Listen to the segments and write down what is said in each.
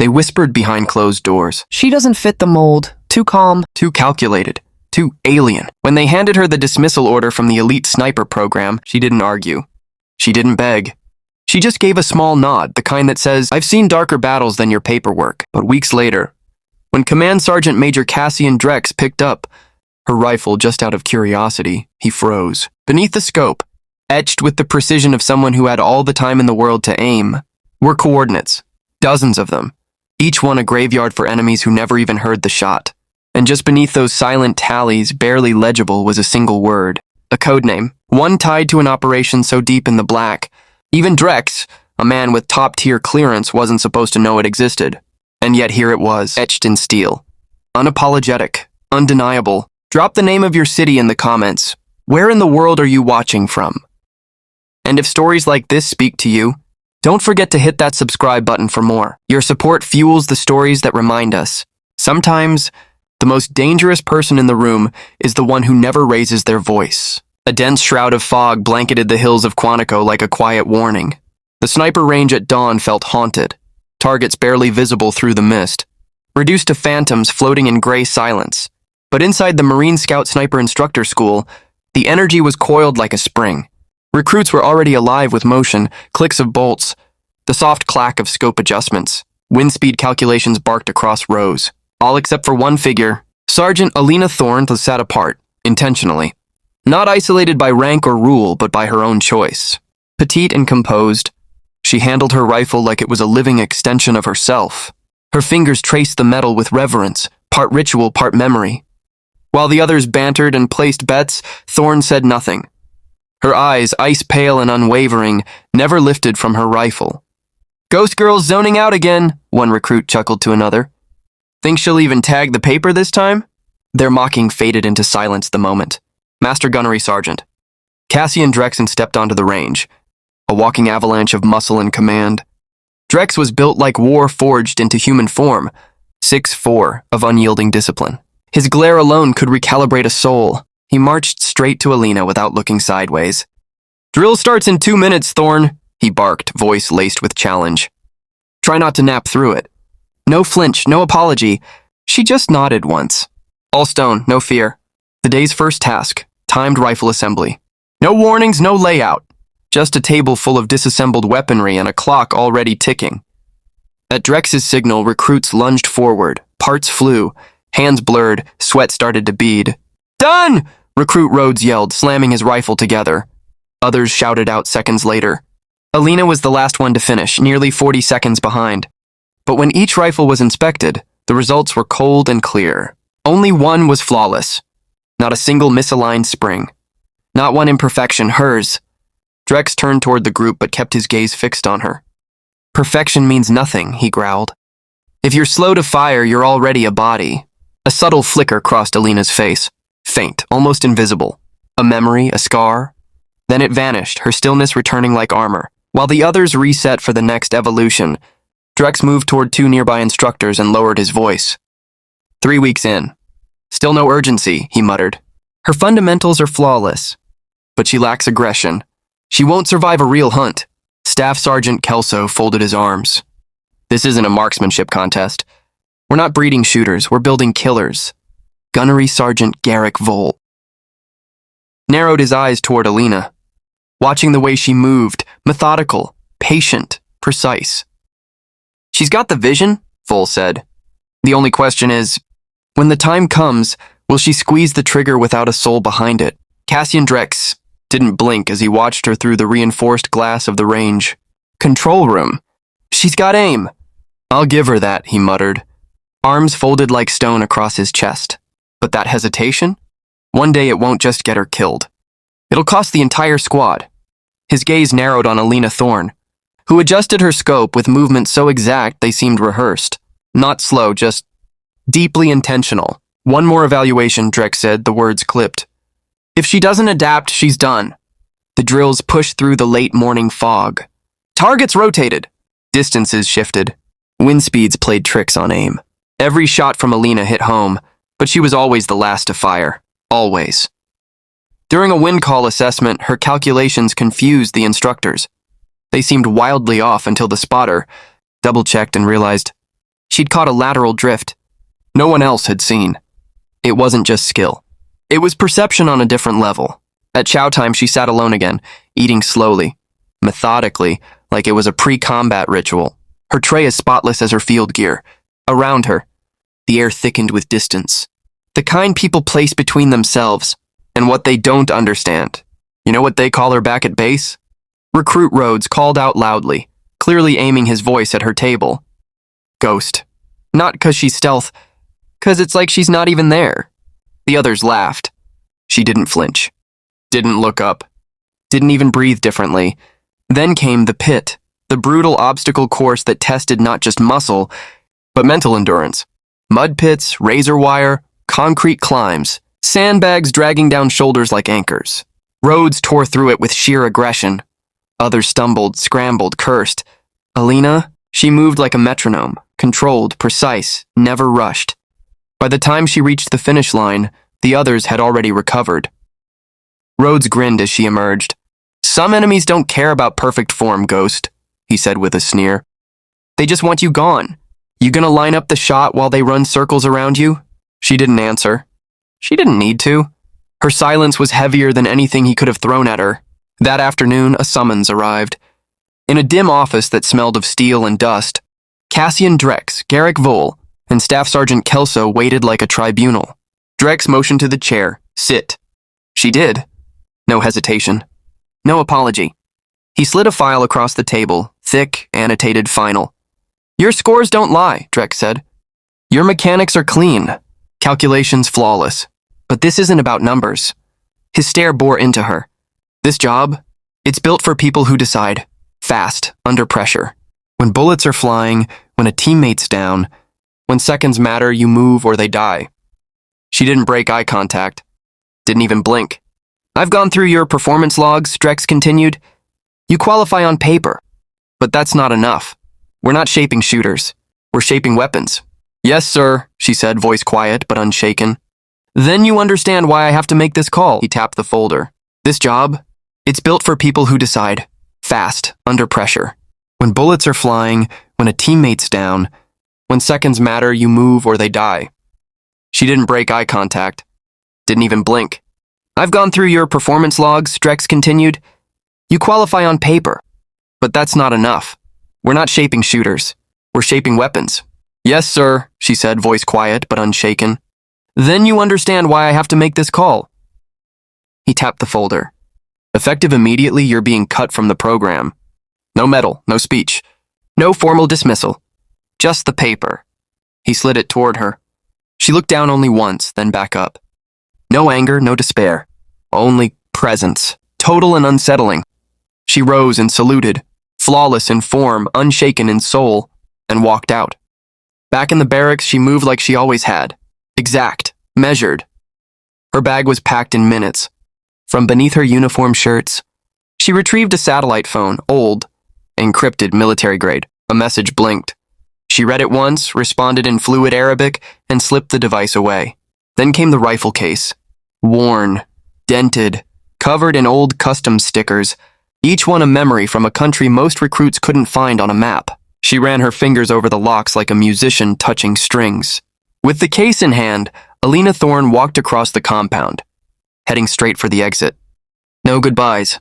They whispered behind closed doors. She doesn't fit the mold. Too calm. Too calculated. Too alien. When they handed her the dismissal order from the elite sniper program, she didn't argue. She didn't beg. She just gave a small nod, the kind that says, "I've seen darker battles than your paperwork." But weeks later, when Command Sergeant Major Cassian Drex picked up her rifle just out of curiosity, he froze. Beneath the scope, etched with the precision of someone who had all the time in the world to aim, were coordinates. Dozens of them. Each one a graveyard for enemies who never even heard the shot. And just beneath those silent tallies, barely legible, was a single word. A codename. One tied to an operation so deep in the black. Even Drex, a man with top-tier clearance, wasn't supposed to know it existed. And yet here it was, etched in steel. Unapologetic. Undeniable. Drop the name of your city in the comments. Where in the world are you watching from? And if stories like this speak to you, don't forget to hit that subscribe button for more. Your support fuels the stories that remind us. Sometimes, the most dangerous person in the room is the one who never raises their voice. A dense shroud of fog blanketed the hills of Quantico like a quiet warning. The sniper range at dawn felt haunted, targets barely visible through the mist, reduced to phantoms floating in gray silence. But inside the Marine Scout Sniper Instructor School, the energy was coiled like a spring. Recruits were already alive with motion, clicks of bolts, the soft clack of scope adjustments. Wind speed calculations barked across rows. All except for one figure. Sergeant Alina Thorne sat apart, intentionally. Not isolated by rank or rule, but by her own choice. Petite and composed, she handled her rifle like it was a living extension of herself. Her fingers traced the metal with reverence, part ritual, part memory. While the others bantered and placed bets, Thorne said nothing. Her eyes, ice pale and unwavering, never lifted from her rifle. "Ghost Girl's zoning out again," one recruit chuckled to another. "Think she'll even tag the paper this time?" Their mocking faded into silence the moment. Master Gunnery Sergeant. Cassian Drexen stepped onto the range, a walking avalanche of muscle and command. Drex was built like war forged into human form, 6'4", of unyielding discipline. His glare alone could recalibrate a soul. He marched straight to Alina without looking sideways. "Drill starts in 2 minutes, Thorne," he barked, voice laced with challenge. "Try not to nap through it." No flinch, no apology. She just nodded once. "All stone, no fear. The day's first task, timed rifle assembly. No warnings, no layout. Just a table full of disassembled weaponry and a clock already ticking." At Drex's signal, recruits lunged forward. Parts flew. Hands blurred. Sweat started to bead. "Done!" Recruit Rhodes yelled, slamming his rifle together. Others shouted out seconds later. Alina was the last one to finish, nearly 40 seconds behind. But when each rifle was inspected, the results were cold and clear. Only one was flawless. Not a single misaligned spring. Not one imperfection, hers. Drex turned toward the group but kept his gaze fixed on her. "Perfection means nothing," he growled. "If you're slow to fire, you're already a body." A subtle flicker crossed Alina's face. Faint, almost invisible. A memory, a scar. Then it vanished, her stillness returning like armor. While the others reset for the next evolution, Drex moved toward 2 nearby instructors and lowered his voice. 3 weeks in. "Still no urgency," he muttered. "Her fundamentals are flawless, but she lacks aggression. She won't survive a real hunt." Staff Sergeant Kelso folded his arms. "This isn't a marksmanship contest. We're not breeding shooters, we're building killers." Gunnery Sergeant Garrick Vole narrowed his eyes toward Alina, watching the way she moved, methodical, patient, precise. "She's got the vision," Vole said. "The only question is, when the time comes, will she squeeze the trigger without a soul behind it?" Cassian Drex didn't blink as he watched her through the reinforced glass of the range. "Control room. She's got aim." "I'll give her that," he muttered, arms folded like stone across his chest. "But that hesitation? One day it won't just get her killed. It'll cost the entire squad." His gaze narrowed on Alina Thorne, who adjusted her scope with movements so exact they seemed rehearsed. Not slow, just deeply intentional. "One more evaluation," Drex said, the words clipped. "If she doesn't adapt, she's done." The drills pushed through the late morning fog. Targets rotated. Distances shifted. Wind speeds played tricks on aim. Every shot from Alina hit home, but she was always the last to fire. Always. During a wind call assessment, her calculations confused the instructors. They seemed wildly off until the spotter double-checked and realized She'd caught a lateral drift. No one else had seen. It wasn't just skill. It was perception on a different level. At chow time, she sat alone again, eating slowly, methodically, like it was a pre-combat ritual. Her tray as spotless as her field gear. Around her, the air thickened with distance. The kind people place between themselves and what they don't understand. You know what they call her back at base? Recruit Rhodes called out loudly, clearly aiming his voice at her table. Ghost. Not 'cause she's stealth, 'cause it's like she's not even there. The others laughed. She didn't flinch. Didn't look up. Didn't even breathe differently. Then came the pit, the brutal obstacle course that tested not just muscle, but mental endurance. Mud pits, razor wire, concrete climbs, sandbags dragging down shoulders like anchors. Rhodes tore through it with sheer aggression. Others stumbled, scrambled, cursed. Alina, she moved like a metronome, controlled, precise, never rushed. By the time she reached the finish line, the others had already recovered. Rhodes grinned as she emerged. Some enemies don't care about perfect form, Ghost, he said with a sneer. They just want you gone. You gonna line up the shot while they run circles around you? She didn't answer. She didn't need to. Her silence was heavier than anything he could have thrown at her. That afternoon, a summons arrived. In a dim office that smelled of steel and dust, Cassian Drex, Garrick Vole, and Staff Sergeant Kelso waited like a tribunal. Drex motioned to the chair. Sit. She did. No hesitation. No apology. He slid a file across the table, thick, annotated final. Your scores don't lie, Drex said. Your mechanics are clean. Calculations flawless. But this isn't about numbers. His stare bore into her. This job, it's built for people who decide. Fast, under pressure. When bullets are flying, when a teammate's down, when seconds matter, you move or they die. She didn't break eye contact. Didn't even blink. I've gone through your performance logs, Drex continued. You qualify on paper. But that's not enough. We're not shaping shooters. We're shaping weapons. Yes, sir, she said, voice quiet but unshaken. Then you understand why I have to make this call, he tapped the folder. This job, it's built for people who decide. Fast, under pressure. When bullets are flying, when a teammate's down, when seconds matter, you move or they die. She didn't break eye contact. Didn't even blink. I've gone through your performance logs, Drex continued. You qualify on paper. But that's not enough. We're not shaping shooters. We're shaping weapons. Yes, sir, she said, voice quiet but unshaken. Then you understand why I have to make this call. He tapped the folder. Effective immediately, you're being cut from the program. No medal, no speech. No formal dismissal. Just the paper. He slid it toward her. She looked down only once, then back up. No anger, no despair. Only presence. Total and unsettling. She rose and saluted, flawless in form, unshaken in soul, and walked out. Back in the barracks, she moved like she always had. Exact. Measured. Her bag was packed in minutes. From beneath her uniform shirts, she retrieved a satellite phone, old, encrypted, military grade. A message blinked. She read it once, responded in fluid Arabic, and slipped the device away. Then came the rifle case. Worn, dented, covered in old customs stickers, each one a memory from a country most recruits couldn't find on a map. She ran her fingers over the locks like a musician touching strings. With the case in hand, Alina Thorne walked across the compound, heading straight for the exit. No goodbyes.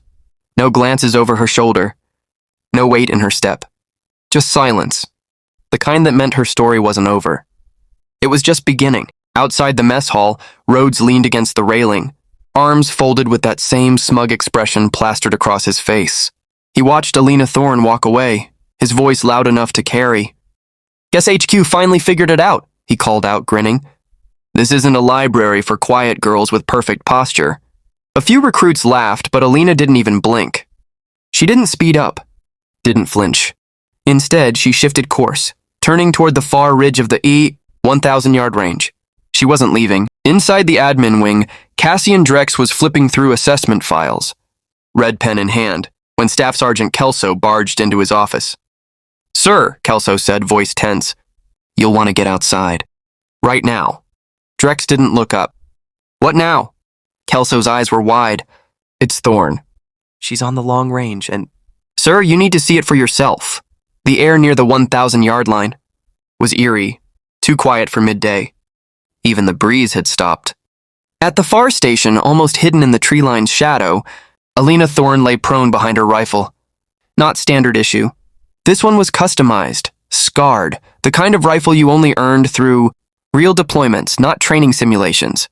No glances over her shoulder. No weight in her step. Just silence. The kind that meant her story wasn't over. It was just beginning. Outside the mess hall, Rhodes leaned against the railing, arms folded with that same smug expression plastered across his face. He watched Alina Thorne walk away, his voice loud enough to carry. Guess HQ finally figured it out, he called out, grinning. This isn't a library for quiet girls with perfect posture. A few recruits laughed, but Alina didn't even blink. She didn't speed up, didn't flinch. Instead, she shifted course, turning toward the far ridge of the 1,000-yard range. She wasn't leaving. Inside the admin wing, Cassian Drex was flipping through assessment files, red pen in hand, when Staff Sergeant Kelso barged into his office. Sir, Kelso said, voice tense, you'll want to get outside. Right now. Drex didn't look up. What now? Kelso's eyes were wide. It's Thorne. She's on the long range and... Sir, you need to see it for yourself. The air near the 1,000-yard line. was eerie, too quiet for midday. Even the breeze had stopped. At the far station, almost hidden in the tree line's shadow, Alina Thorne lay prone behind her rifle. Not standard issue. This one was customized, scarred, the kind of rifle you only earned through real deployments, not training simulations.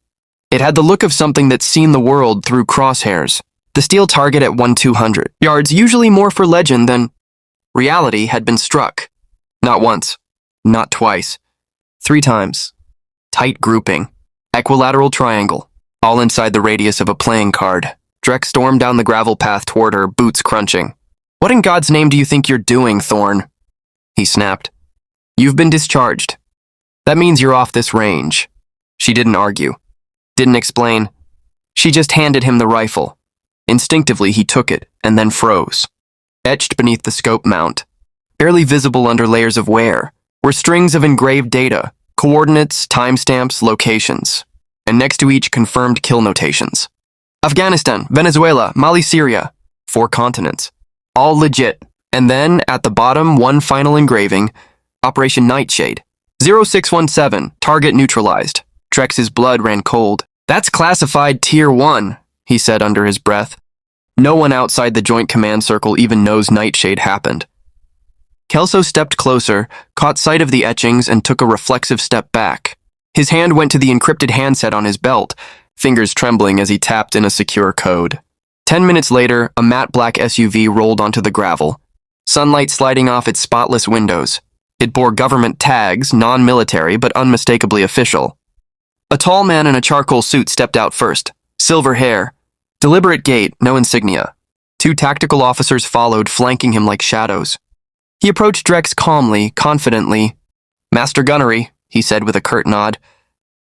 It had the look of something that's seen the world through crosshairs. The steel target at 1,200 yards, usually more for legend than reality, had been struck. Not once, not twice, 3 times. Tight grouping, equilateral triangle, all inside the radius of a playing card. Drex stormed down the gravel path toward her, boots crunching. "What in God's name do you think you're doing, Thorne?" he snapped. "You've been discharged. That means you're off this range." She didn't argue, didn't explain. She just handed him the rifle. Instinctively, he took it and then froze. Etched beneath the scope mount, barely visible under layers of wear, were strings of engraved data, coordinates, timestamps, locations, and next to each confirmed kill notations. Afghanistan, Venezuela, Mali, Syria, 4 continents. All legit. And then, at the bottom, one final engraving, Operation Nightshade. 0617, target neutralized. Drex's blood ran cold. "That's classified Tier 1, he said under his breath. No one outside the Joint Command Circle even knows Nightshade happened. Kelso stepped closer, caught sight of the etchings, and took a reflexive step back. His hand went to the encrypted handset on his belt, fingers trembling as he tapped in a secure code. 10 minutes later, a matte black SUV rolled onto the gravel, sunlight sliding off its spotless windows. It bore government tags, non-military but unmistakably official. A tall man in a charcoal suit stepped out first, silver hair, deliberate gait, no insignia. 2 tactical officers followed, flanking him like shadows. He approached Drex calmly, confidently. "Master Gunnery," he said with a curt nod.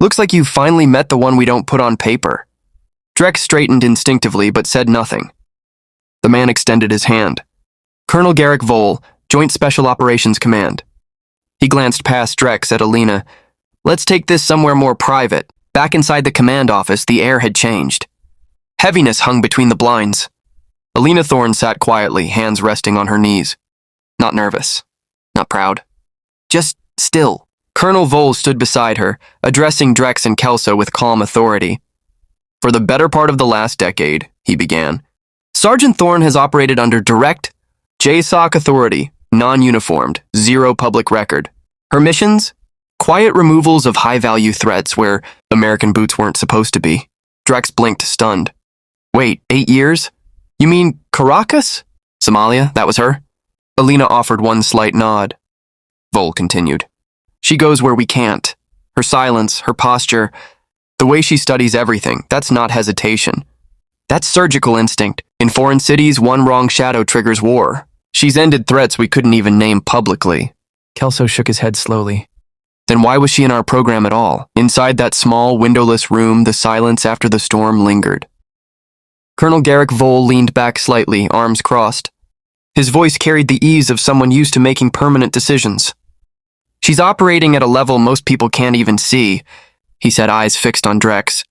"Looks like you've finally met the one we don't put on paper." Drex straightened instinctively but said nothing. The man extended his hand. "Colonel Garrick Vole, Joint Special Operations Command." He glanced past Drex at Alina. "Let's take this somewhere more private." Back inside the command office, the air had changed. Heaviness hung between the blinds. Alina Thorne sat quietly, hands resting on her knees. Not nervous, not proud, just still. Colonel Vole stood beside her, addressing Drex and Kelso with calm authority. "For the better part of the last decade," he began, "Sergeant Thorne has operated under direct JSOC authority, non-uniformed, 0 public record. Her missions? Quiet removals of high-value threats where American boots weren't supposed to be." Drex blinked, stunned. "Wait, 8 years? You mean Caracas? Somalia, that was her?" Alina offered one slight nod. Vole continued. "She goes where we can't. Her silence, her posture, the way she studies everything, that's not hesitation. That's surgical instinct. In foreign cities, one wrong shadow triggers war. She's ended threats we couldn't even name publicly." Kelso shook his head slowly. "Then why was she in our program at all?" Inside that small, windowless room, the silence after the storm lingered. Colonel Garrick Vole leaned back slightly, arms crossed. His voice carried the ease of someone used to making permanent decisions. "She's operating at a level most people can't even see," he said, eyes fixed on Drex.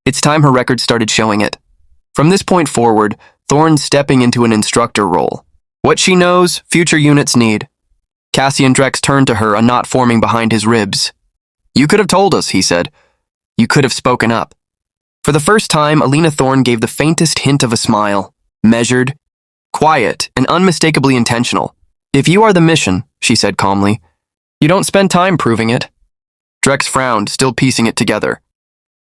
"It's time her record started showing it. From this point forward, Thorne's stepping into an instructor role. What she knows, future units need." Cassian Drex turned to her, a knot forming behind his ribs. "You could have told us," he said. "You could have spoken up." For the first time, Alina Thorne gave the faintest hint of a smile, measured, quiet, and unmistakably intentional. "If you are the mission," she said calmly, "you don't spend time proving it." Drex frowned, still piecing it together.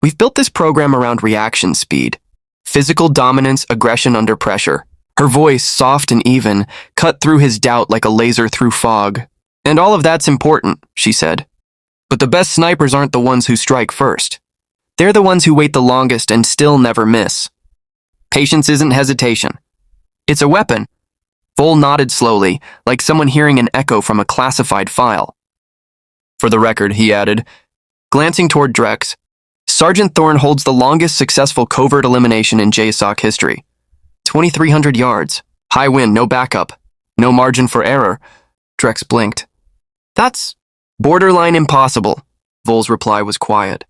"We've built this program around reaction speed. Physical dominance, aggression under pressure." Her voice, soft and even, cut through his doubt like a laser through fog. "And all of that's important," she said. "But the best snipers aren't the ones who strike first. They're the ones who wait the longest and still never miss. Patience isn't hesitation. It's a weapon." Vole nodded slowly, like someone hearing an echo from a classified file. "For the record," he added, glancing toward Drex, "Sergeant Thorne holds the longest successful covert elimination in JSOC history. 2,300 yards. High wind, no backup. No margin for error." Drex blinked. "That's borderline impossible." Vole's reply was quiet.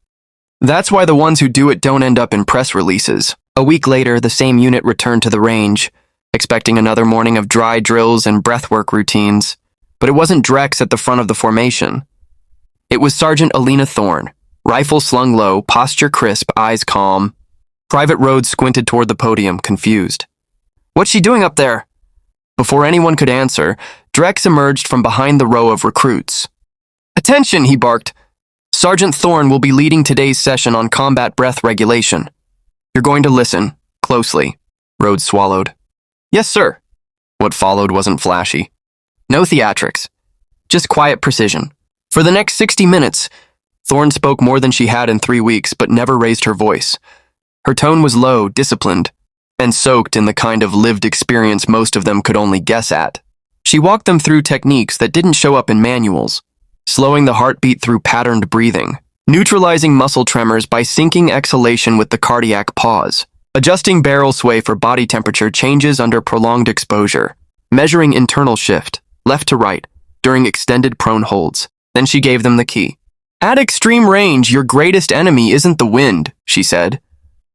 "That's why the ones who do it don't end up in press releases." A week later, the same unit returned to the range, expecting another morning of dry drills and breathwork routines. But it wasn't Drex at the front of the formation. It was Sergeant Alina Thorne, rifle slung low, posture crisp, eyes calm. Private Rhodes squinted toward the podium, confused. "What's she doing up there?" Before anyone could answer, Drex emerged from behind the row of recruits. "Attention," he barked. "Sergeant Thorne will be leading today's session on combat breath regulation. You're going to listen closely." Rhodes swallowed. "Yes, sir." What followed wasn't flashy. No theatrics. Just quiet precision. For the next 60 minutes, Thorne spoke more than she had in 3 weeks, but never raised her voice. Her tone was low, disciplined, and soaked in the kind of lived experience most of them could only guess at. She walked them through techniques that didn't show up in manuals, slowing the heartbeat through patterned breathing, neutralizing muscle tremors by syncing exhalation with the cardiac pause, adjusting barrel sway for body temperature changes under prolonged exposure, measuring internal shift, left to right, during extended prone holds. Then she gave them the key. "At extreme range, your greatest enemy isn't the wind," she said.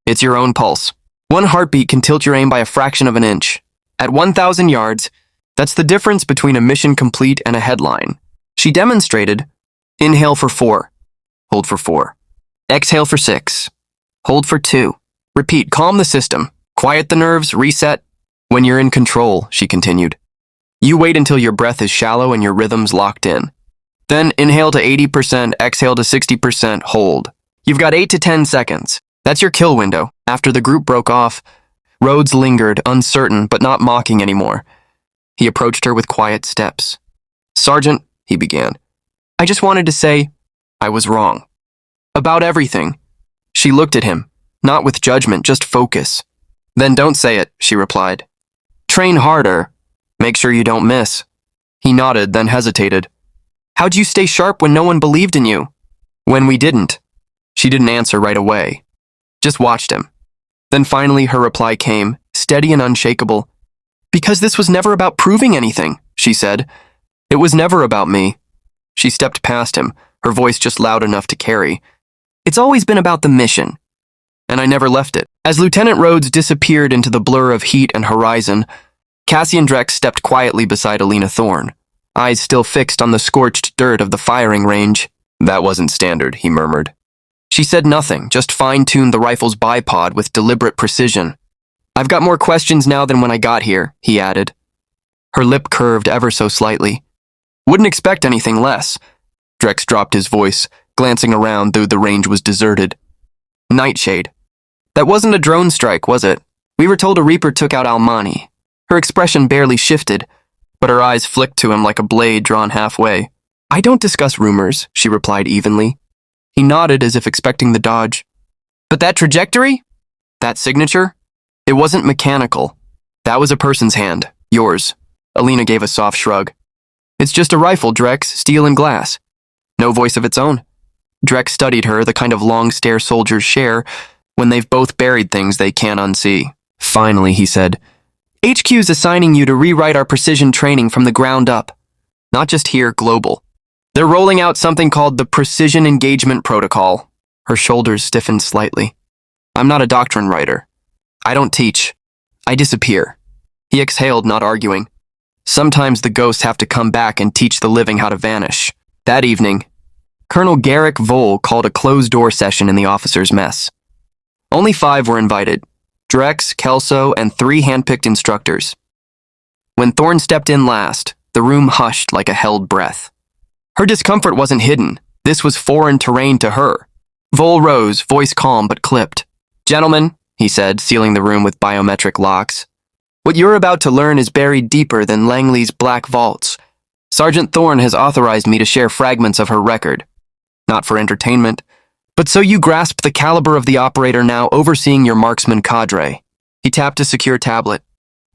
"It's your own pulse. One heartbeat can tilt your aim by a fraction of an inch. At 1,000 yards, that's the difference between a mission complete and a headline." She demonstrated. Inhale for 4. Hold for 4. Exhale for 6. Hold for 2. Repeat, calm the system. Quiet the nerves, reset. "When you're in control," she continued, "you wait until your breath is shallow and your rhythm's locked in. Then inhale to 80%, exhale to 60%, hold. You've got 8 to 10 seconds. That's your kill window." After the group broke off, Rhodes lingered, uncertain but not mocking anymore. He approached her with quiet steps. "Sergeant," he began, "I just wanted to say I was wrong. About everything." She looked at him, not with judgment, just focus. "Then don't say it," she replied. "Train harder. Make sure you don't miss." He nodded, then hesitated. "How'd you stay sharp when no one believed in you?" "When we didn't." She didn't answer right away. Just watched him. Then finally her reply came, steady and unshakable. "Because this was never about proving anything," she said. "It was never about me." She stepped past him, her voice just loud enough to carry. "It's always been about the mission." And I never left it. As Lieutenant Rhodes disappeared into the blur of heat and horizon, Cassian Drex stepped quietly beside Alina Thorne, eyes still fixed on the scorched dirt of the firing range. "That wasn't standard," he murmured. She said nothing, just fine-tuned the rifle's bipod with deliberate precision. "I've got more questions now than when I got here," he added. Her lip curved ever so slightly. "Wouldn't expect anything less." Drex dropped his voice, glancing around though the range was deserted. "Nightshade. That wasn't a drone strike, was it? We were told a Reaper took out Almani." Her expression barely shifted, but her eyes flicked to him like a blade drawn halfway. "I don't discuss rumors," she replied evenly. He nodded as if expecting the dodge. "But that trajectory? That signature? It wasn't mechanical. That was a person's hand. Yours." Alina gave a soft shrug. "It's just a rifle, Drex, steel and glass. No voice of its own." Drex studied her, the kind of long stare soldiers share when they've both buried things they can't unsee. Finally, he said, "HQ's assigning you to rewrite our precision training from the ground up. Not just here, global. They're rolling out something called the Precision Engagement Protocol." Her shoulders stiffened slightly. "I'm not a doctrine writer. I don't teach. I disappear." He exhaled, not arguing. Sometimes the ghosts have to come back and teach the living how to vanish. That evening, Colonel Garrick Vole called a closed-door session in the officers' mess. Only 5 were invited: Drex, Kelso, and 3 handpicked instructors. When Thorne stepped in last, the room hushed like a held breath. Her discomfort wasn't hidden. This was foreign terrain to her. Vole rose, voice calm but clipped. "Gentlemen," he said, sealing the room with biometric locks, "what you're about to learn is buried deeper than Langley's black vaults. Sergeant Thorne has authorized me to share fragments of her record. Not for entertainment, but so you grasp the caliber of the operator now overseeing your marksman cadre." He tapped a secure tablet.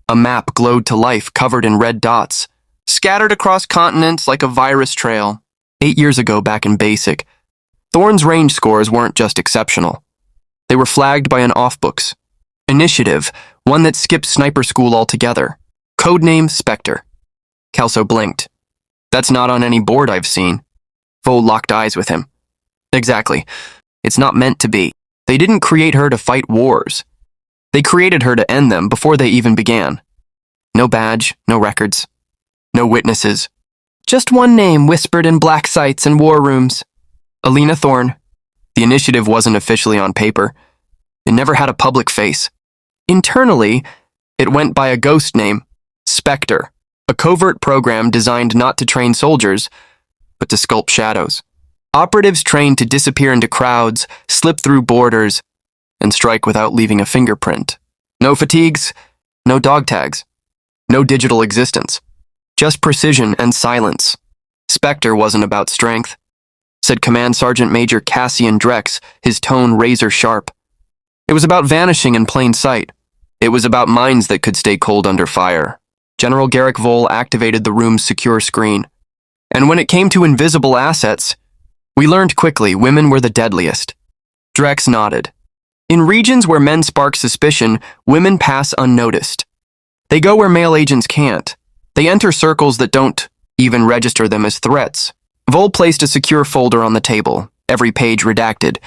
A map glowed to life, covered in red dots, scattered across continents like a virus trail. 8 years ago, back in basic, Thorne's range scores weren't just exceptional. They were flagged by an off-books initiative, one that skipped sniper school altogether. Codename Spectre. Kelso blinked. "That's not on any board I've seen." Vole locked eyes with him. "Exactly. It's not meant to be. They didn't create her to fight wars. They created her to end them before they even began. No badge, no records, no witnesses. Just one name whispered in black sites and war rooms." Alina Thorne. The initiative wasn't officially on paper. It never had a public face. Internally, it went by a ghost name, Spectre, a covert program designed not to train soldiers, but to sculpt shadows. Operatives trained to disappear into crowds, slip through borders, and strike without leaving a fingerprint. No fatigues, no dog tags, no digital existence. Just precision and silence. Spectre wasn't about strength, said Command Sergeant Major Cassian Drex, his tone razor sharp. It was about vanishing in plain sight. It was about minds that could stay cold under fire. General Garrick Vole activated the room's secure screen. And when it came to invisible assets, we learned quickly women were the deadliest. Drex nodded. In regions where men spark suspicion, women pass unnoticed. They go where male agents can't. They enter circles that don't even register them as threats. Vole placed a secure folder on the table, every page redacted,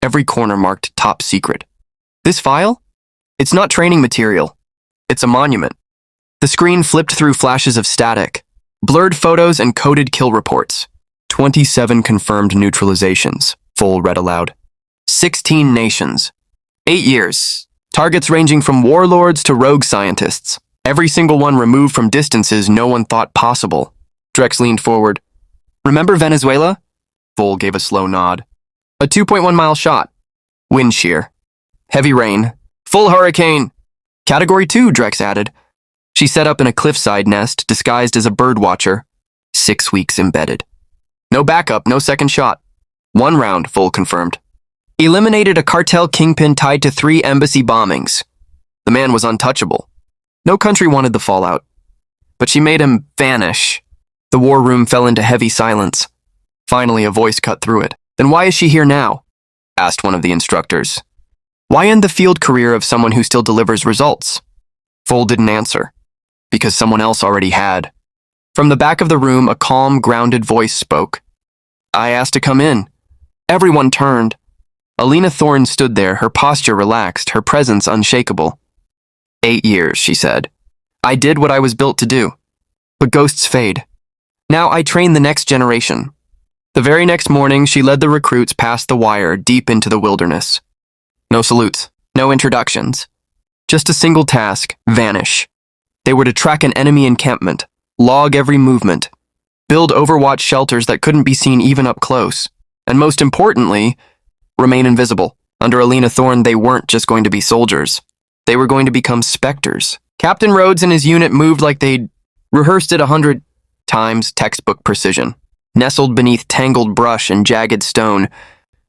every corner marked top secret. This file? It's not training material. It's a monument. The screen flipped through flashes of static, blurred photos and coded kill reports. 27 confirmed neutralizations, Vole read aloud. 16 nations. 8 years. Targets ranging from warlords to rogue scientists. Every single one removed from distances no one thought possible. Drex leaned forward. Remember Venezuela? Vole gave a slow nod. A 2.1-mile shot. Wind shear. Heavy rain. Full hurricane. Category 2, Drex added. She set up in a cliffside nest disguised as a bird watcher. 6 weeks embedded. No backup, no second shot. 1 round, Vole confirmed. Eliminated a cartel kingpin tied to 3 embassy bombings. The man was untouchable. No country wanted the fallout. But she made him vanish. The war room fell into heavy silence. Finally, a voice cut through it. Then why is she here now? Asked one of the instructors. Why end the field career of someone who still delivers results? Vole didn't answer. Because someone else already had. From the back of the room, a calm, grounded voice spoke. I asked to come in. Everyone turned. Alina Thorne stood there, her posture relaxed, her presence unshakable. 8 years, she said. I did what I was built to do. But ghosts fade. Now I train the next generation. The very next morning, she led the recruits past the wire, deep into the wilderness. No salutes, no introductions. Just a single task, vanish. They were to track an enemy encampment, log every movement, build overwatch shelters that couldn't be seen even up close, and most importantly, remain invisible. Under Alina Thorne, they weren't just going to be soldiers. They were going to become specters. Captain Rhodes and his unit moved like they'd rehearsed it 100 times, textbook precision. Nestled beneath tangled brush and jagged stone,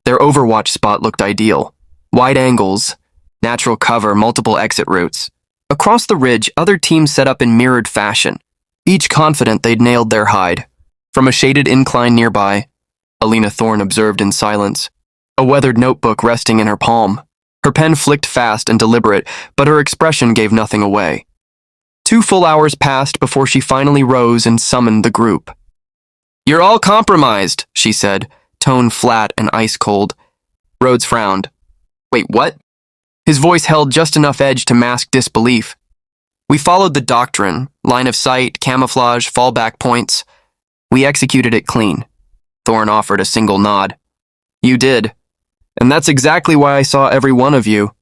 their overwatch spot looked ideal. Wide angles, natural cover, multiple exit routes. Across the ridge, other teams set up in mirrored fashion, each confident they'd nailed their hide. From a shaded incline nearby, Alina Thorne observed in silence, a weathered notebook resting in her palm. Her pen flicked fast and deliberate, but her expression gave nothing away. 2 full hours passed before she finally rose and summoned the group. You're all compromised, she said, tone flat and ice-cold. Rhodes frowned. Wait, what? His voice held just enough edge to mask disbelief. We followed the doctrine, line of sight, camouflage, fallback points. We executed it clean. Thorne offered a single nod. You did. And that's exactly why I saw every one of you.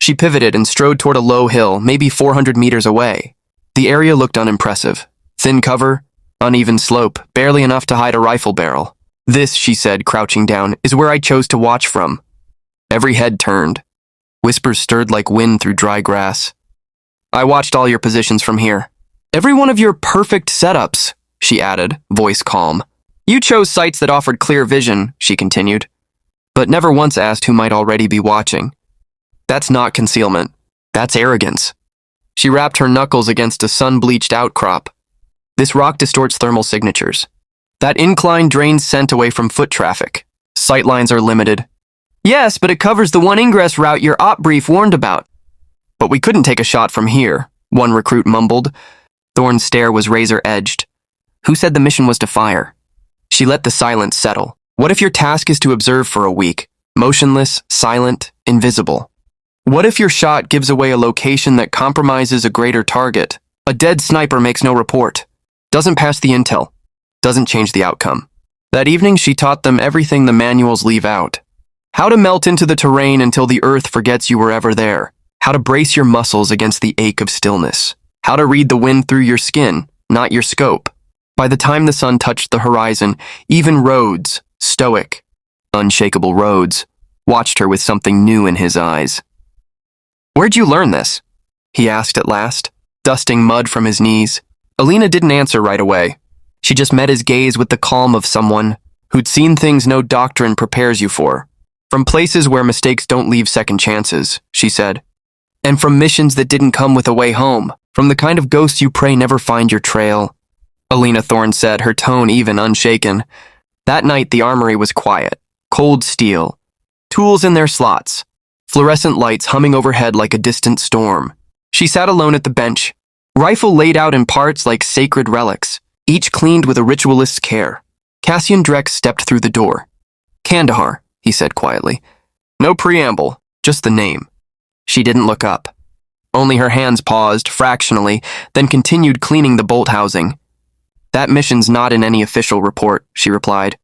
She pivoted and strode toward a low hill, maybe 400 meters away. The area looked unimpressive. Thin cover, uneven slope, barely enough to hide a rifle barrel. This, she said, crouching down, is where I chose to watch from. Every head turned. Whispers stirred like wind through dry grass. I watched all your positions from here. Every one of your perfect setups, she added, voice calm. You chose sites that offered clear vision, she continued, but never once asked who might already be watching. That's not concealment. That's arrogance. She rapped her knuckles against a sun-bleached outcrop. This rock distorts thermal signatures. That incline drains scent away from foot traffic. Sightlines are limited. Yes, but it covers the one ingress route your op brief warned about. But we couldn't take a shot from here, one recruit mumbled. Thorne's stare was razor-edged. Who said the mission was to fire? She let the silence settle. What if your task is to observe for a week? Motionless, silent, invisible. What if your shot gives away a location that compromises a greater target? A dead sniper makes no report. Doesn't pass the intel. Doesn't change the outcome. That evening, she taught them everything the manuals leave out. How to melt into the terrain until the earth forgets you were ever there. How to brace your muscles against the ache of stillness. How to read the wind through your skin, not your scope. By the time the sun touched the horizon, even Rhodes, stoic, unshakable Rhodes, watched her with something new in his eyes. "Where'd you learn this?" he asked at last, dusting mud from his knees. Alina didn't answer right away. She just met his gaze with the calm of someone who'd seen things no doctrine prepares you for. "From places where mistakes don't leave second chances," she said. "And from missions that didn't come with a way home. From the kind of ghosts you pray never find your trail," Alina Thorne said, her tone even unshaken. That night the armory was quiet, cold steel, tools in their slots, fluorescent lights humming overhead like a distant storm. She sat alone at the bench, rifle laid out in parts like sacred relics, each cleaned with a ritualist's care. Cassian Drex stepped through the door. "Kandahar," he said quietly. No preamble, just the name. She didn't look up. Only her hands paused, fractionally, then continued cleaning the bolt housing. "That mission's not in any official report," she replied.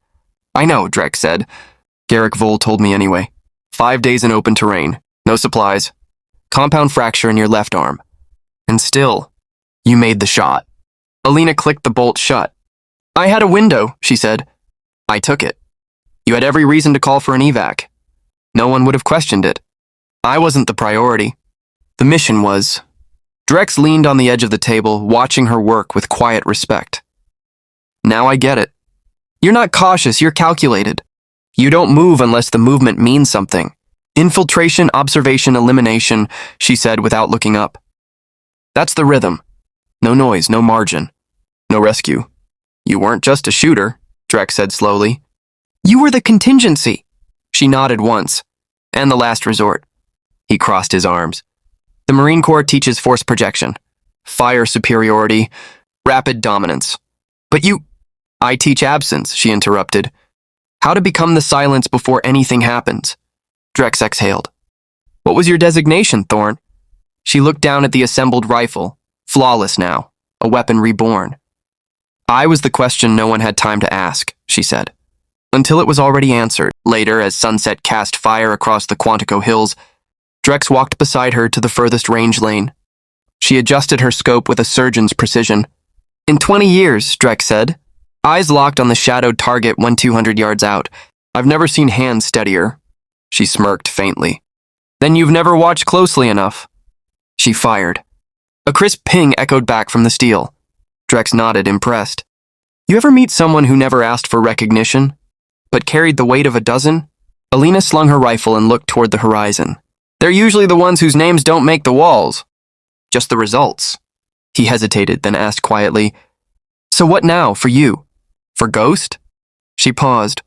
"I know," Drex said. "Garrick Vole told me anyway. 5 days in open terrain, no supplies. Compound fracture in your left arm. And still, you made the shot." Alina clicked the bolt shut. "I had a window," she said. "I took it. You had every reason to call for an evac. No one would have questioned it. I wasn't the priority. The mission was." Drex leaned on the edge of the table, watching her work with quiet respect. "Now I get it. You're not cautious, you're calculated. You don't move unless the movement means something. Infiltration, observation, elimination," she said without looking up. "That's the rhythm. No noise, no margin, no rescue." "You weren't just a shooter," Drex said slowly. "You were the contingency." She nodded once. "And the last resort." He crossed his arms. "The Marine Corps teaches force projection, fire superiority, rapid dominance. But you—" "I teach absence," she interrupted. "How to become the silence before anything happens." Drex exhaled. "What was your designation, Thorne?" She looked down at the assembled rifle, flawless now, a weapon reborn. "I was the question no one had time to ask," she said. Until it was already answered. Later, as sunset cast fire across the Quantico hills, Drex walked beside her to the furthest range lane. She adjusted her scope with a surgeon's precision. "In 20 years, Drex said, eyes locked on the shadowed target 200 yards out. I've never seen hands steadier." She smirked faintly. "Then you've never watched closely enough." She fired. A crisp ping echoed back from the steel. Drex nodded, impressed. "You ever meet someone who never asked for recognition, but carried the weight of a dozen?" Alina slung her rifle and looked toward the horizon. "They're usually the ones whose names don't make the walls. Just the results." He hesitated, then asked quietly, "So what now, for you? For Ghost?" She paused.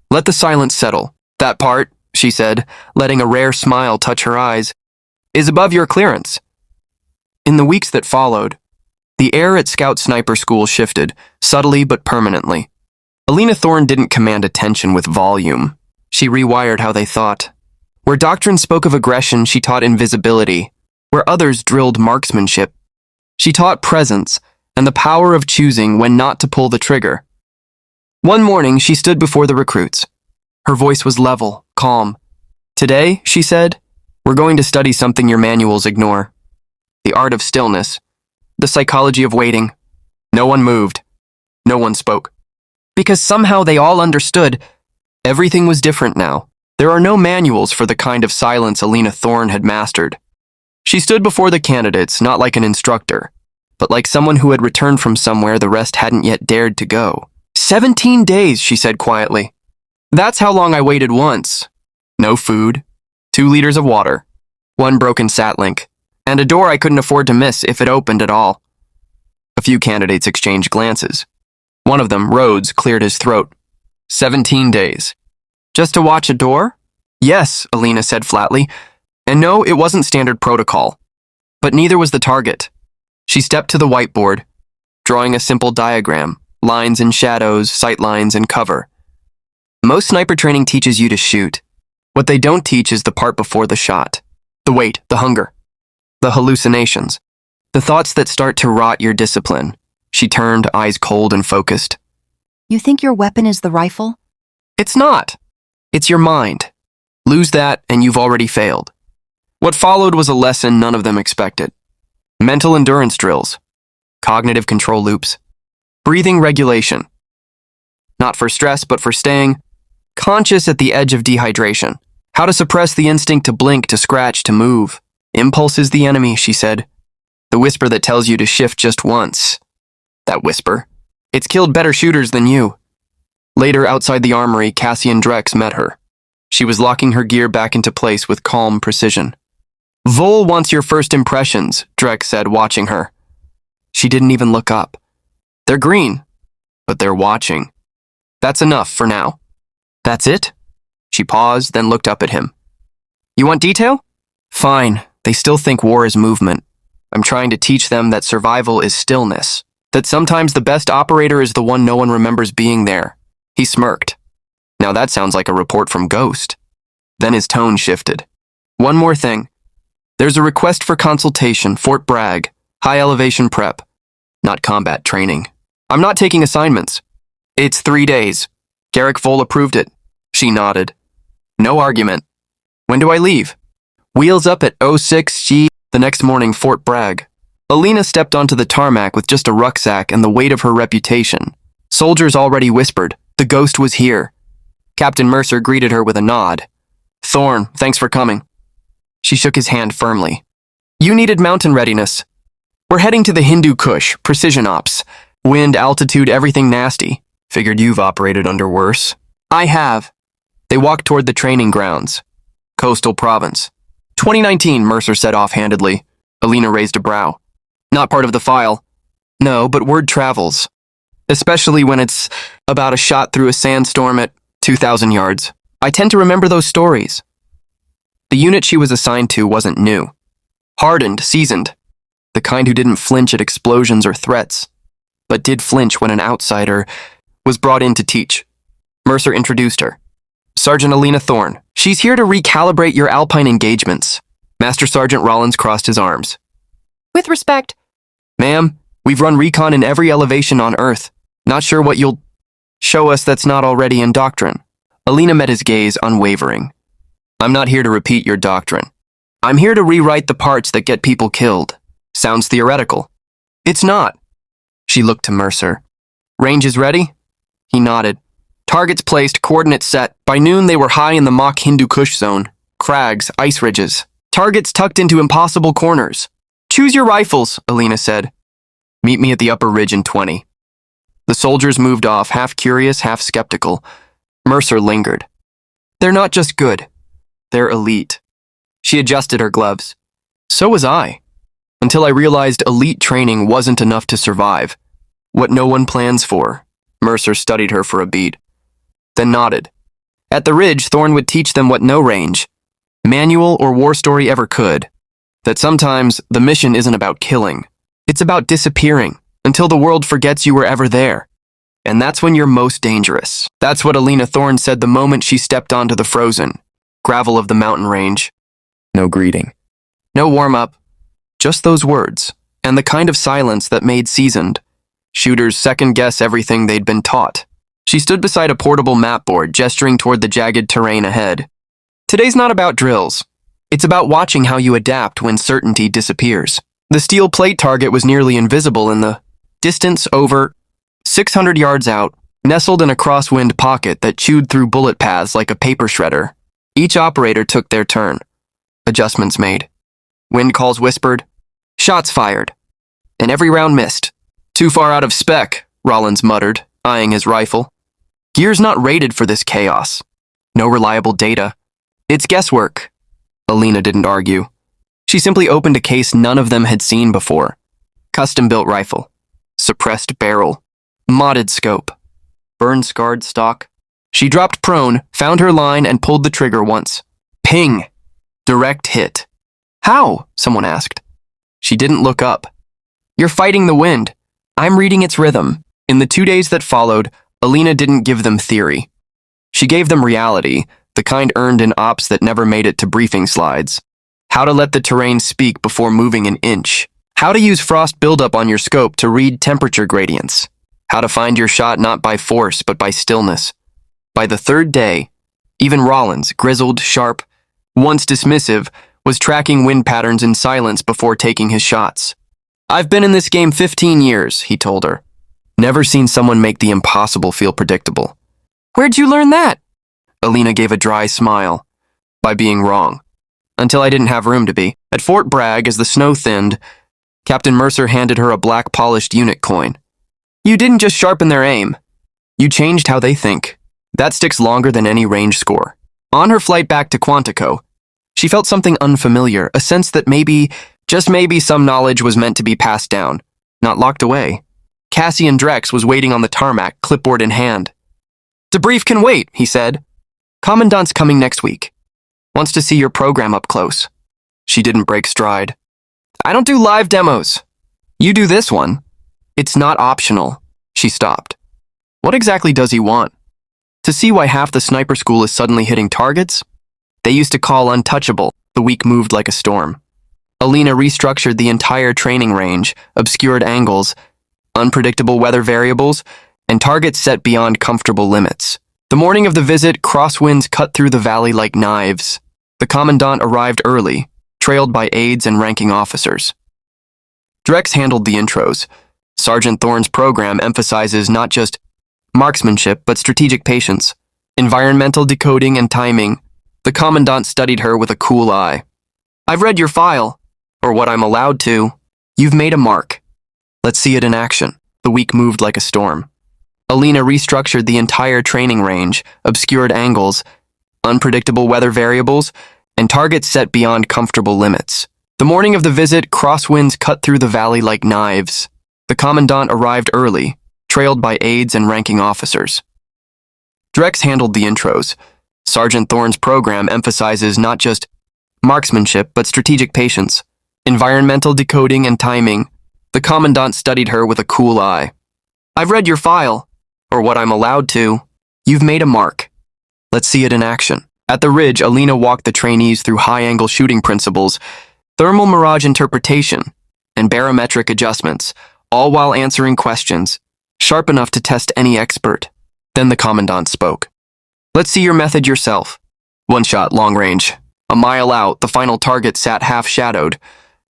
"Let the silence settle. That part," she said, letting a rare smile touch her eyes, "is above your clearance." In the weeks that followed, the air at Scout Sniper School shifted, subtly but permanently. Alina Thorne didn't command attention with volume. She rewired how they thought. Where doctrine spoke of aggression, she taught invisibility. Where others drilled marksmanship, she taught presence and the power of choosing when not to pull the trigger. One morning, she stood before the recruits. Her voice was level, calm. "Today," she said, "we're going to study something your manuals ignore. The art of stillness, the psychology of waiting." No one moved. No one spoke. Because somehow they all understood. Everything was different now. There are no manuals for the kind of silence Alina Thorne had mastered. She stood before the candidates, not like an instructor, but like someone who had returned from somewhere the rest hadn't yet dared to go. 17 days, she said quietly. "That's how long I waited once. No food, 2 liters of water, 1 broken satlink, and a door I couldn't afford to miss if it opened at all." A few candidates exchanged glances. One of them, Rhodes, cleared his throat. 17 days. "Just to watch a door?" "Yes," Alina said flatly. "And no, it wasn't standard protocol. But neither was the target." She stepped to the whiteboard, drawing a simple diagram, lines and shadows, sight lines and cover. "Most sniper training teaches you to shoot. What they don't teach is the part before the shot. The wait, the hunger, the hallucinations, the thoughts that start to rot your discipline." She turned, eyes cold and focused. You think your weapon is the rifle? It's not. It's your mind. Lose that and you've already failed. What followed was a lesson none of them expected. Mental endurance drills, cognitive control loops, breathing regulation. Not for stress, but for staying conscious at the edge of dehydration. How to suppress the instinct to blink, to scratch, to move. Impulse is the enemy, she said. The whisper that tells you to shift just once. That whisper. It's killed better shooters than you. Later, outside the armory, Cassian Drex met her. She was locking her gear back into place with calm precision. Vol wants your first impressions, Drex said, watching her. She didn't even look up. They're green, but they're watching. That's enough for now. That's it? She paused, then looked up at him. You want detail? Fine. They still think war is movement. I'm trying to teach them that survival is stillness. That sometimes the best operator is the one no one remembers being there. He smirked. Now that sounds like a report from Ghost. Then his tone shifted. One more thing. There's a request for consultation, Fort Bragg, high elevation prep, not combat training. I'm not taking assignments. It's 3 days. Garrick Vol approved it. She nodded. No argument. When do I leave? Wheels up at 06G. The next morning, Fort Bragg. Alina stepped onto the tarmac with just a rucksack and the weight of her reputation. Soldiers already whispered, the Ghost was here. Captain Mercer greeted her with a nod. Thorn, thanks for coming. She shook his hand firmly. You needed mountain readiness. We're heading to the Hindu Kush, precision ops. Wind, altitude, everything nasty. Figured you've operated under worse. I have. They walked toward the training grounds. Coastal province. 2019, Mercer said offhandedly. Alina raised a brow. Not part of the file. No, but word travels. Especially when it's about a shot through a sandstorm at 2,000 yards. I tend to remember those stories. The unit she was assigned to wasn't new. Hardened, seasoned. The kind who didn't flinch at explosions or threats, but did flinch when an outsider was brought in to teach. Mercer introduced her. Sergeant Alina Thorn. She's here to recalibrate your Alpine engagements. Master Sergeant Rollins crossed his arms. With respect. Ma'am, we've run recon in every elevation on Earth. Not sure what you'll show us that's not already in doctrine. Alina met his gaze, unwavering. I'm not here to repeat your doctrine. I'm here to rewrite the parts that get people killed. Sounds theoretical. It's not. She looked to Mercer. Range is ready? He nodded. Targets placed, coordinates set. By noon, they were high in the mock Hindu Kush zone. Crags, ice ridges. Targets tucked into impossible corners. Choose your rifles, Alina said. Meet me at the upper ridge in 20. The soldiers moved off, half curious, half skeptical. Mercer lingered. They're not just good. They're elite. She adjusted her gloves. So was I. Until I realized elite training wasn't enough to survive. What no one plans for. Mercer studied her for a beat. Then nodded. At the ridge, Thorn would teach them what no range, manual or war story ever could. That sometimes the mission isn't about killing. It's about disappearing until the world forgets you were ever there. And that's when you're most dangerous. That's what Alina Thorn said the moment she stepped onto the frozen gravel of the mountain range. No greeting. No warm-up. Just those words, and the kind of silence that made seasoned shooters second-guess everything they'd been taught. She stood beside a portable map board, gesturing toward the jagged terrain ahead. Today's not about drills. It's about watching how you adapt when certainty disappears. The steel plate target was nearly invisible in the distance over 600 yards out, nestled in a crosswind pocket that chewed through bullet paths like a paper shredder. Each operator took their turn. Adjustments made. Wind calls whispered. Shots fired. And every round missed. Too far out of spec, Rollins muttered, eyeing his rifle. Gear's not rated for this chaos. No reliable data. It's guesswork. Alina didn't argue. She simply opened a case none of them had seen before. Custom-built rifle. Suppressed barrel. Modded scope. Burn-scarred stock. She dropped prone, found her line, and pulled the trigger once. Ping! Direct hit. How? Someone asked. She didn't look up. You're fighting the wind. I'm reading its rhythm. In the 2 days that followed, Alina didn't give them theory. She gave them reality, the kind earned in ops that never made it to briefing slides. How to let the terrain speak before moving an inch. How to use frost buildup on your scope to read temperature gradients. How to find your shot not by force, but by stillness. By the third day, even Rollins, grizzled, sharp, once dismissive, was tracking wind patterns in silence before taking his shots. I've been in this game 15 years, he told her. Never seen someone make the impossible feel predictable. Where'd you learn that? Alina gave a dry smile. By being wrong. Until I didn't have room to be. At Fort Bragg, as the snow thinned, Captain Mercer handed her a black polished unit coin. You didn't just sharpen their aim. You changed how they think. That sticks longer than any range score. On her flight back to Quantico, she felt something unfamiliar, a sense that maybe, just maybe, some knowledge was meant to be passed down, not locked away. Cassian Drex was waiting on the tarmac, clipboard in hand. Debrief can wait, he said. Commandant's coming next week. Wants to see your program up close. She didn't break stride. I don't do live demos. You do this one. It's not optional. She stopped. What exactly does he want? To see why half the sniper school is suddenly hitting targets? They used to call untouchable. The week moved like a storm. Alina restructured the entire training range, obscured angles, unpredictable weather variables, and targets set beyond comfortable limits. The morning of the visit, crosswinds cut through the valley like knives. The commandant arrived early, trailed by aides and ranking officers. Drex handled the intros. Sergeant Thorne's program emphasizes not just marksmanship, but strategic patience, environmental decoding and timing. The commandant studied her with a cool eye. I've read your file, or what I'm allowed to. You've made a mark. Let's see it in action. The week moved like a storm. Alina restructured the entire training range, obscured angles, unpredictable weather variables, and targets set beyond comfortable limits. The morning of the visit, crosswinds cut through the valley like knives. The commandant arrived early, trailed by aides and ranking officers. Drex handled the intros. Sergeant Thorne's program emphasizes not just marksmanship, but strategic patience, environmental decoding and timing. The commandant studied her with a cool eye. I've read your file, or what I'm allowed to. You've made a mark. Let's see it in action. At the ridge, Alina walked the trainees through high-angle shooting principles, thermal mirage interpretation, and barometric adjustments, all while answering questions, sharp enough to test any expert. Then the commandant spoke. Let's see your method yourself. One shot, long range. A mile out, the final target sat half-shadowed,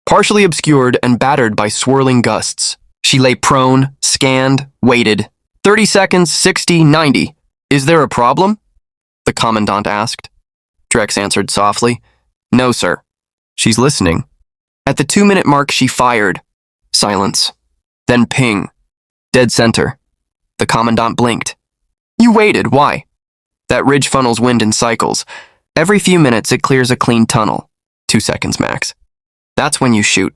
partially obscured and battered by swirling gusts. She lay prone, scanned, waited. 30 seconds, 60, 90. Is there a problem? The commandant asked. Drex answered softly. No, sir. She's listening. At the 2-minute mark, she fired. Silence. Then ping. Dead center. The commandant blinked. You waited, why? That ridge funnels wind in cycles. Every few minutes, it clears a clean tunnel. 2 seconds max. That's when you shoot.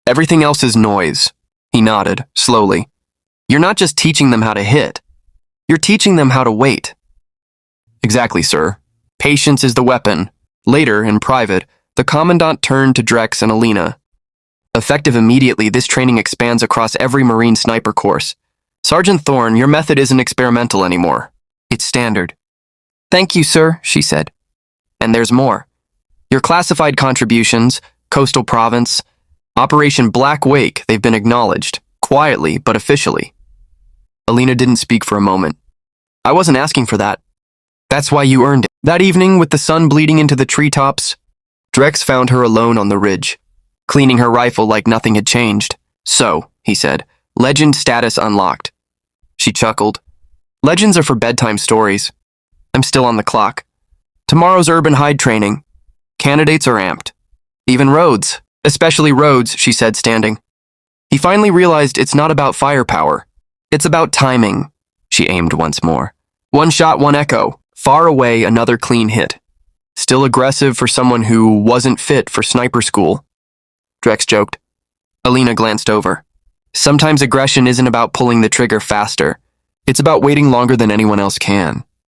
Everything else is noise. He nodded, slowly. You're not just teaching them how to hit. You're teaching them how to wait. Exactly, sir. Patience is the weapon. Later, in private, the commandant turned to Drex and Alina. Effective immediately, this training expands across every Marine sniper course. Sergeant Thorne, your method isn't experimental anymore. It's standard. Thank you, sir, she said. And there's more. Your classified contributions, Coastal Province, Operation Black Wake, they've been acknowledged, quietly but officially. Alina didn't speak for a moment. I wasn't asking for that. That's why you earned it. That evening, with the sun bleeding into the treetops, Drex found her alone on the ridge, cleaning her rifle like nothing had changed. So, he said, legend status unlocked. She chuckled. Legends are for bedtime stories. I'm still on the clock. Tomorrow's urban hide training. Candidates are amped. Even Rhodes, especially Rhodes, she said, standing. He finally realized it's not about firepower. It's about timing. She aimed once more. One shot, one echo. Far away, another clean hit. Still aggressive for someone who wasn't fit for sniper school. Drex joked. Alina glanced over. Sometimes aggression isn't about pulling the trigger faster. It's about waiting longer than anyone else can.